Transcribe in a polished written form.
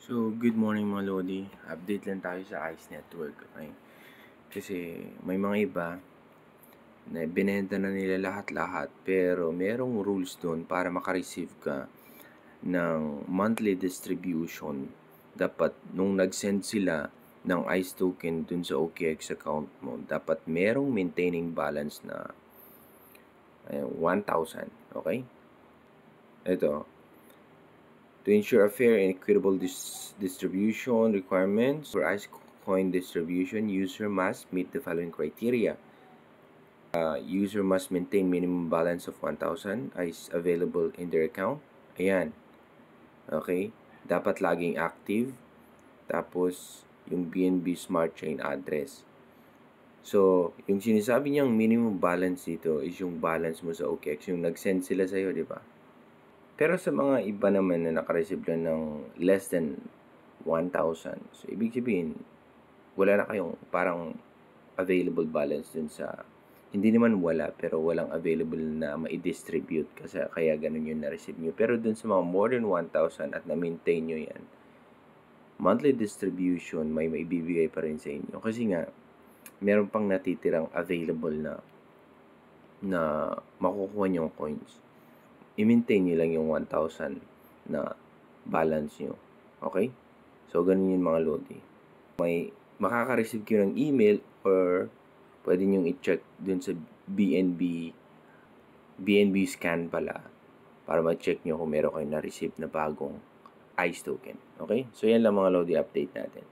So, good morning mga Lodi. Update lang tayo sa ICE Network, okay? Kasi may mga iba na binenta na nila lahat-lahat pero merong rules doon para makareceive ka ng monthly distribution. Dapat nung nag-send sila ng ICE token dun sa OKX account mo, dapat merong maintaining balance na 1,000, okay? Ito, to ensure a fair and equitable distribution requirements for ICE coin distribution, user must meet the following criteria. User must maintain minimum balance of 1,000 ICE available in their account. Ayan. Okay? Dapat laging active. Tapos, yung BNB Smart Chain address. So, yung sinasabi niyang minimum balance dito is yung balance mo sa OKX. Yung nag-send sila sa'yo, di ba? Pero sa mga iba naman na nakareceive lang ng less than 1,000, so ibig sabihin, wala na kayong parang available balance dun sa, hindi naman wala, pero walang available na ma-distribute kasi kaya ganun yung na-receive nyo. Pero dun sa mga more than 1,000 at na-maintain nyo yan, monthly distribution may maibibigay pa rin sa inyo. Kasi nga, meron pang natitirang available na makukuha nyong coins. I-maintain nyo lang yung 1,000 na balance nyo. Okay? So, ganun yung mga Lodi. May makaka-receive kayo ng email or pwede nyo i-check dun sa BNB scan pala para ma-check nyo kung meron kayo na-receive na bagong ICE token. Okay? So, yan lang mga Lodi update natin.